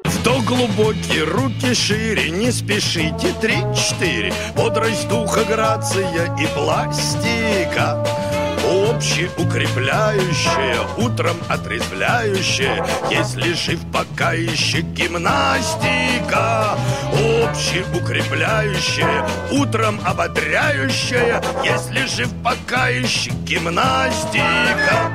Вдох глубокий, руки шире, не спешите, 3-4. Бодрость духа, грация и пластика. Общеукрепляющая, утром отрезвляющая, если жив пока еще гимнастика. Общеукрепляющая, утром ободряющая, если жив пока еще гимнастика.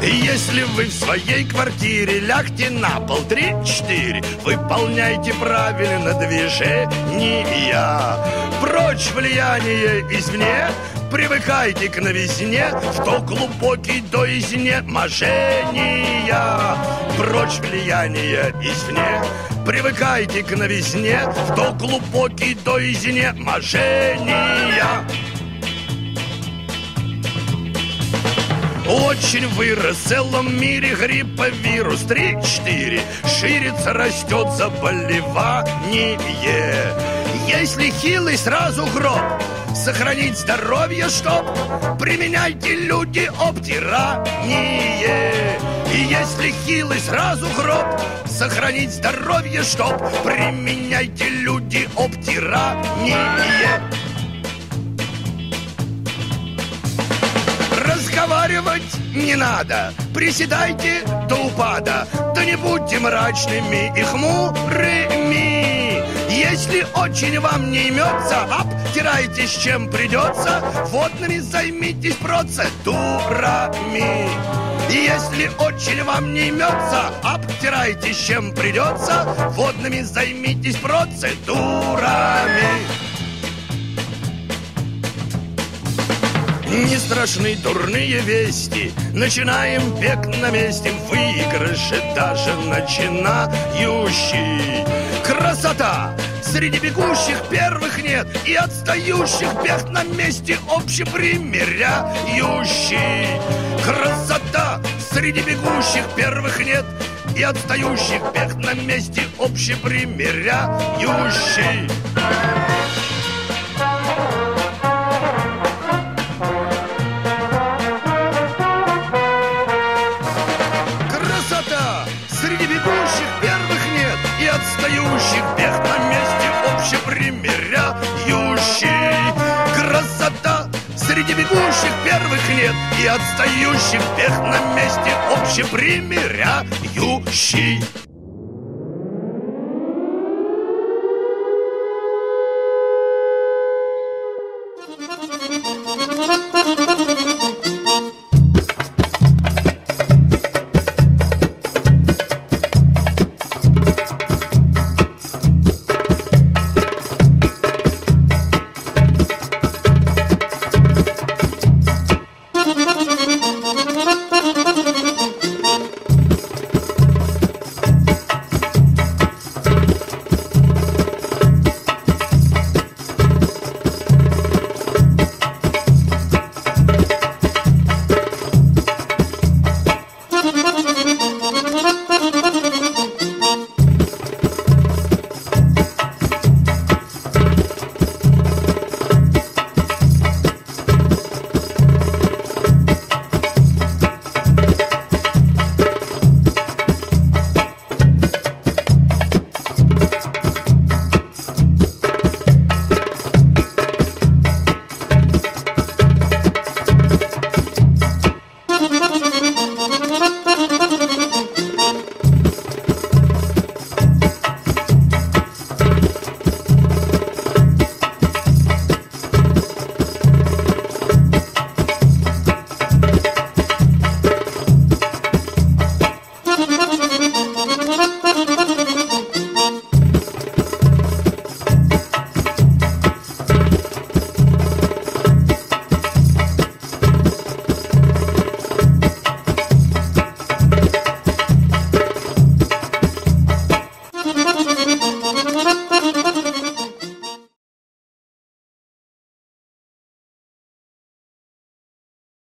Если вы в своей квартире, лягте на пол, 3-4. Выполняйте правильно движения. Прочь влияние извне, привыкайте к новизне. Вдох глубокий до изнеможения. Прочь влияние извне, привыкайте к новизне. Вдох глубокий до изнеможения. Очень вырос в целом мире грипповирус, 3-4. Ширится, растет заболевание. Если хилый, сразу гроб. Сохранить здоровье, чтоб применяйте, люди, обтирание. И если хилый, сразу гроб. Сохранить здоровье, чтоб применяйте, люди, обтирание. Разговаривать не надо, приседайте до упада. Да не будьте мрачными и хмурыми. Если очень вам не имется, обтирайтесь чем придется. Водными займитесь процедурами. Если очень вам не имется, обтирайтесь чем придется. Водными займитесь процедурами. Не страшны дурные вести, начинаем бег на месте, выигрыши даже начинающий. Красота! Среди бегущих первых нет, и отстающих бег на месте общепримиряющий. Красота! Среди бегущих первых нет, и отстающих бег на месте общепримиряющий. Среди бегущих первых нет, и отстающих бег на месте общепримиряющий. Красота! Среди бегущих первых нет, и отстающих бег на месте общепримиряющий.